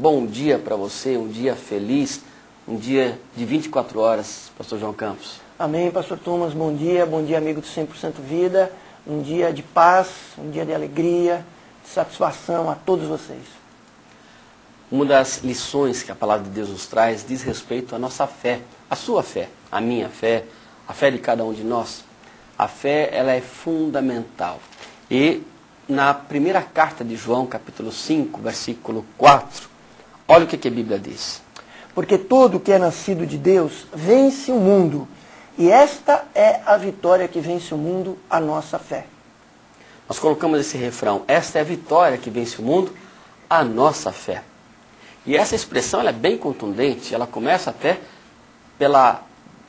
bom dia para você, um dia feliz, um dia de 24 horas, pastor João Campos. Amém, pastor Thomas, bom dia amigo do 100% Vida, um dia de paz, um dia de alegria, de satisfação a todos vocês. Uma das lições que a palavra de Deus nos traz diz respeito à nossa fé, a sua fé, a minha fé, a fé de cada um de nós. A fé, ela é fundamental. E na primeira carta de João, capítulo 5, versículo 4, olha o que a Bíblia diz. Porque todo que é nascido de Deus vence o mundo, e esta é a vitória que vence o mundo, a nossa fé. Nós colocamos esse refrão, esta é a vitória que vence o mundo, a nossa fé. E essa expressão ela é bem contundente, ela começa até pela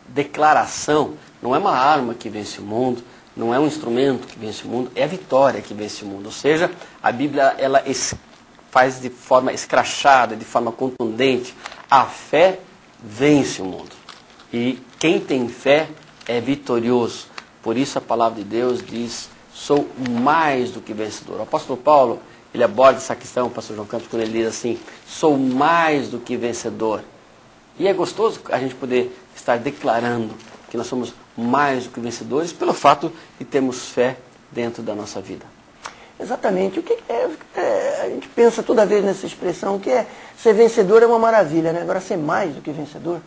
declaração, não é uma arma que vence o mundo, não é um instrumento que vence o mundo, é a vitória que vence o mundo. Ou seja, a Bíblia ela faz de forma escrachada, de forma contundente, a fé vence o mundo. E quem tem fé é vitorioso. Por isso a palavra de Deus diz, sou mais do que vencedor. O apóstolo Paulo, ele aborda essa questão, o pastor João Campos, quando ele diz assim, sou mais do que vencedor. E é gostoso a gente poder estar declarando que nós somos mais do que vencedores pelo fato de termos fé dentro da nossa vida. Exatamente. O que a gente pensa toda vez nessa expressão, que é ser vencedor é uma maravilha, né? Agora ser mais do que vencedor...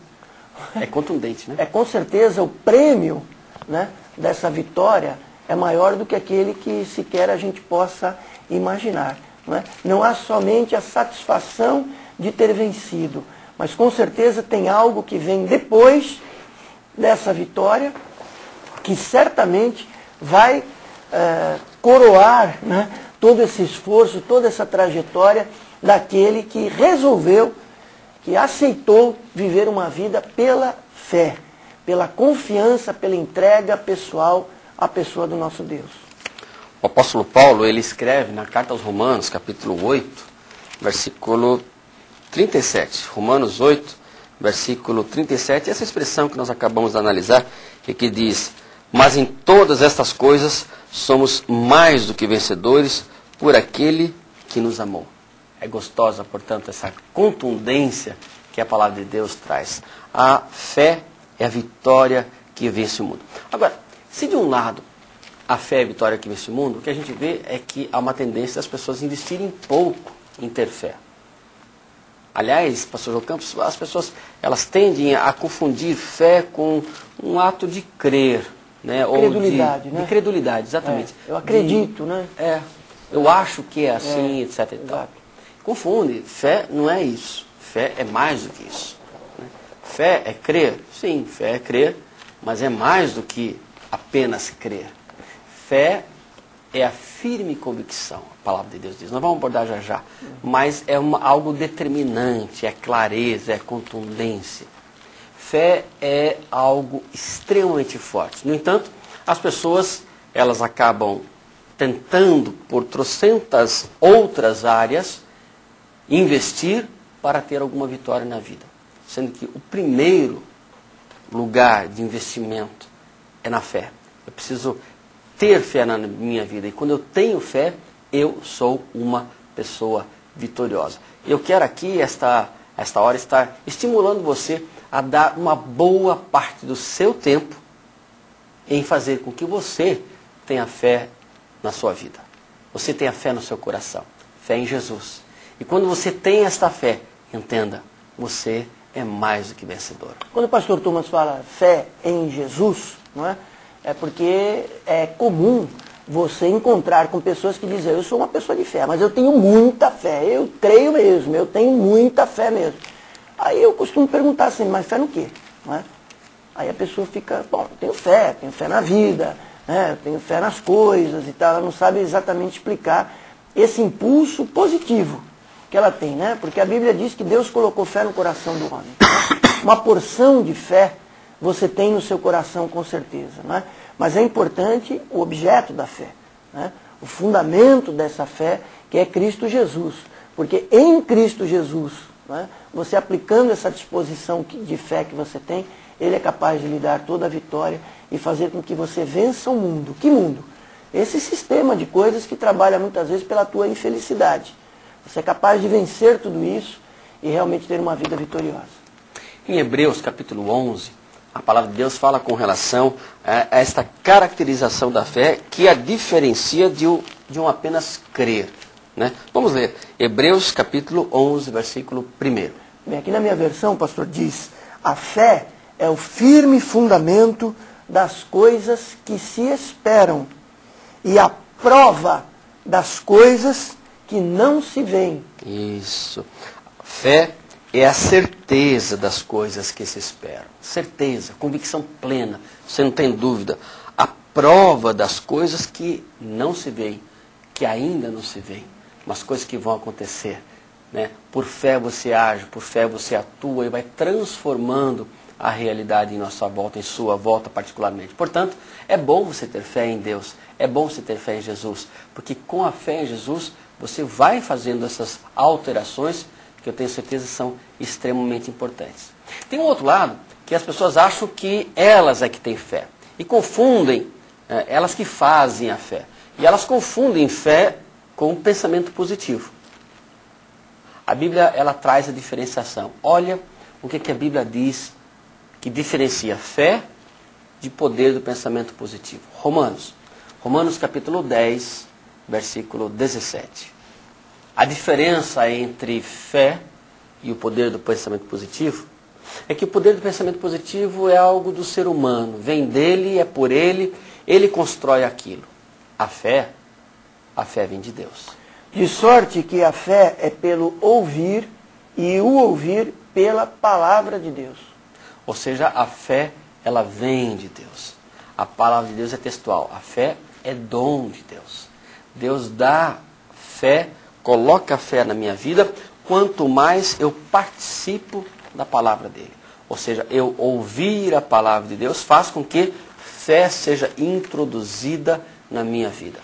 É contundente, né? É com certeza o prêmio, né, dessa vitória é maior do que aquele que sequer a gente possa imaginar. Não é? Não há somente a satisfação de ter vencido, mas com certeza tem algo que vem depois dessa vitória, que certamente vai coroar, né, todo esse esforço, toda essa trajetória daquele que resolveu, que aceitou viver uma vida pela fé, pela confiança, pela entrega pessoal à pessoa do nosso Deus. O apóstolo Paulo, ele escreve na carta aos Romanos, capítulo 8, versículo 37. Romanos 8, versículo 37, essa expressão que nós acabamos de analisar, é que diz, mas em todas estas coisas somos mais do que vencedores por aquele que nos amou. É gostosa, portanto, essa contundência que a palavra de Deus traz. A fé é a vitória que vence o mundo. Agora, se de um lado a fé é a vitória que vence o mundo, o que a gente vê é que há uma tendência das pessoas investirem pouco em ter fé. Aliás, pastor João Campos, as pessoas elas tendem a confundir fé com um ato de crer. Né? Credulidade, né? De credulidade, exatamente. Eu acredito, né? Eu acho que é assim, etc. E tal. Exato. Confunde, fé não é isso, fé é mais do que isso. Né? Fé é crer, sim, fé é crer, mas é mais do que apenas crer. Fé é a firme convicção, a palavra de Deus diz, nós vamos abordar já já, mas é algo determinante, é clareza, é contundência. Fé é algo extremamente forte. No entanto, as pessoas elas acabam tentando por trocentas outras áreas investir para ter alguma vitória na vida. Sendo que o primeiro lugar de investimento é na fé. Eu preciso ter fé na minha vida. E quando eu tenho fé, eu sou uma pessoa vitoriosa. Eu quero aqui, esta hora, estar estimulando você a dar uma boa parte do seu tempo em fazer com que você tenha fé na sua vida. Você tenha fé no seu coração. Fé em Jesus. E quando você tem esta fé, entenda, você é mais do que vencedor. Quando o pastor Thomas fala fé em Jesus, não é? É porque é comum você encontrar com pessoas que dizem, eu sou uma pessoa de fé, mas eu tenho muita fé, eu creio mesmo, eu tenho muita fé mesmo. Aí eu costumo perguntar assim, mas fé no quê? Não é? Aí a pessoa fica, bom, tenho fé na vida, né? Tenho fé nas coisas e tal, ela não sabe exatamente explicar esse impulso positivo que ela tem, né? Porque a Bíblia diz que Deus colocou fé no coração do homem. Uma porção de fé você tem no seu coração com certeza, né? Mas é importante o objeto da fé, né? O fundamento dessa fé, que é Cristo Jesus. Porque em Cristo Jesus, né, você aplicando essa disposição de fé que você tem, Ele é capaz de lhe dar toda a vitória e fazer com que você vença o mundo. Que mundo? Esse sistema de coisas que trabalha muitas vezes pela tua infelicidade. Você é capaz de vencer tudo isso e realmente ter uma vida vitoriosa. Em Hebreus capítulo 11, a palavra de Deus fala com relação a esta caracterização da fé que a diferencia de um apenas crer. Né? Vamos ler Hebreus capítulo 11, versículo 1. Bem, aqui na minha versão, pastor, diz: a fé é o firme fundamento das coisas que se esperam e a prova das coisas que não se veem. Isso. Fé é a certeza das coisas que se esperam. Certeza, convicção plena, você não tem dúvida. A prova das coisas que não se veem, que ainda não se veem, mas coisas que vão acontecer. Né? Por fé você age, por fé você atua e vai transformando a realidade em nossa volta, em sua volta particularmente. Portanto, é bom você ter fé em Deus, é bom você ter fé em Jesus, porque com a fé em Jesus você vai fazendo essas alterações que eu tenho certeza são extremamente importantes. Tem um outro lado que as pessoas acham que elas é que têm fé e confundem, elas que fazem a fé, e elas confundem fé com pensamento positivo. A Bíblia, ela traz a diferenciação. Olha o que a Bíblia diz que diferencia fé de poder do pensamento positivo. Romanos capítulo 10, versículo 17. A diferença entre fé e o poder do pensamento positivo é que o poder do pensamento positivo é algo do ser humano, vem dele, é por ele constrói aquilo. A fé vem de Deus. De sorte que a fé é pelo ouvir e o ouvir pela palavra de Deus. Ou seja, a fé, ela vem de Deus. A palavra de Deus é textual. A fé é dom de Deus. Deus dá fé, coloca a fé na minha vida, quanto mais eu participo da palavra dele. Ou seja, eu ouvir a palavra de Deus faz com que fé seja introduzida na minha vida.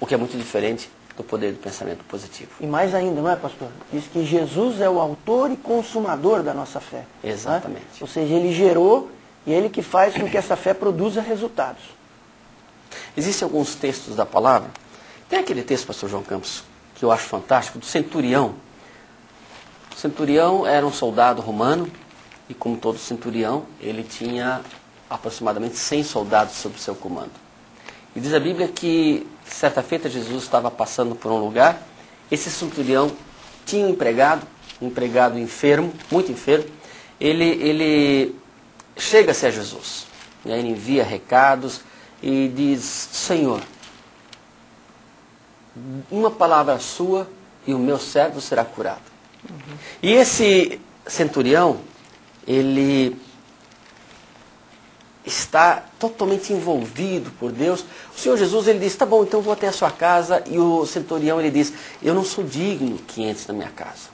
O que é muito diferente do poder do pensamento positivo. E mais ainda, não é, pastor? Diz que Jesus é o autor e consumador da nossa fé. Exatamente. Né? Ou seja, ele gerou e ele que faz com que essa fé produza resultados. Existem alguns textos da palavra. Tem aquele texto, pastor João Campos, que eu acho fantástico, do centurião. O centurião era um soldado romano e, como todo centurião, ele tinha aproximadamente 100 soldados sob seu comando. E diz a Bíblia que, certa feita, Jesus estava passando por um lugar, esse centurião tinha um empregado enfermo, muito enfermo, ele chega-se a Jesus, né? Ele envia recados e diz: Senhor, uma palavra sua e o meu servo será curado. E esse centurião, ele está totalmente envolvido por Deus. O Senhor Jesus, ele diz: tá bom, então vou até a sua casa. E o centurião, ele diz: eu não sou digno que entre na minha casa,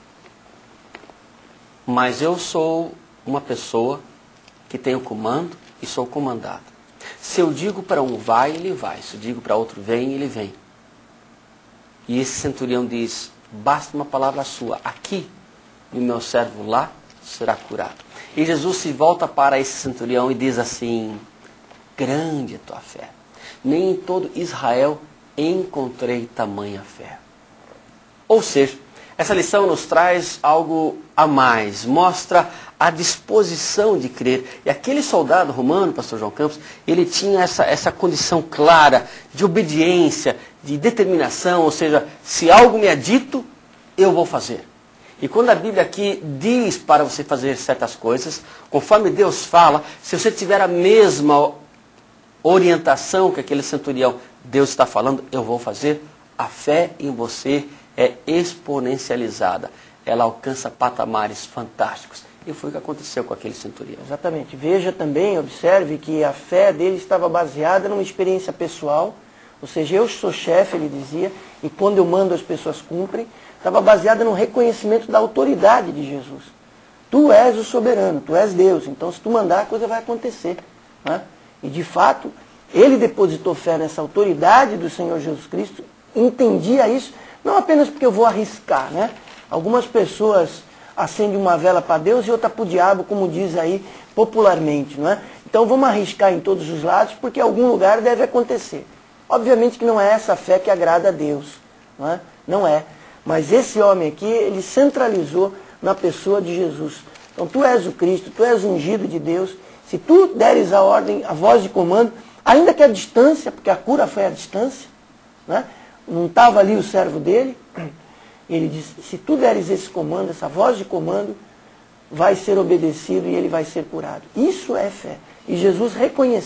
mas eu sou uma pessoa que tem o comando e sou comandado. Se eu digo para um vai, ele vai. Se eu digo para outro vem, ele vem. E esse centurião diz: basta uma palavra sua aqui, e o meu servo lá será curado. E Jesus se volta para esse centurião e diz assim: grande é tua fé. Nem em todo Israel encontrei tamanha fé. Ou seja, essa lição nos traz algo a mais, mostra a disposição de crer. E aquele soldado romano, pastor João Campos, ele tinha essa condição clara de obediência, de determinação, ou seja, se algo me é dito, eu vou fazer. E quando a Bíblia aqui diz para você fazer certas coisas, conforme Deus fala, se você tiver a mesma orientação que aquele centurião, Deus está falando, eu vou fazer, a fé em você é exponencializada. Ela alcança patamares fantásticos. E foi o que aconteceu com aquele centurião. Exatamente. Veja também, observe que a fé dele estava baseada numa experiência pessoal. Ou seja, eu sou chefe, ele dizia, e quando eu mando as pessoas cumprem. Estava baseada no reconhecimento da autoridade de Jesus. Tu és o soberano, tu és Deus, então se tu mandar a coisa vai acontecer. Né? E de fato, ele depositou fé nessa autoridade do Senhor Jesus Cristo, entendia isso, não apenas porque eu vou arriscar. Né? Algumas pessoas acendem uma vela para Deus e outra para o diabo, como diz aí popularmente. Não é? Então vamos arriscar em todos os lados, porque em algum lugar deve acontecer. Obviamente que não é essa fé que agrada a Deus. Não é? Não é. Mas esse homem aqui, ele centralizou na pessoa de Jesus. Então tu és o Cristo, tu és o ungido de Deus. Se tu deres a ordem, a voz de comando, ainda que a distância, porque a cura foi à distância, né? Não estava ali o servo dele, ele disse, se tu deres esse comando, essa voz de comando, vai ser obedecido e ele vai ser curado. Isso é fé. E Jesus reconheceu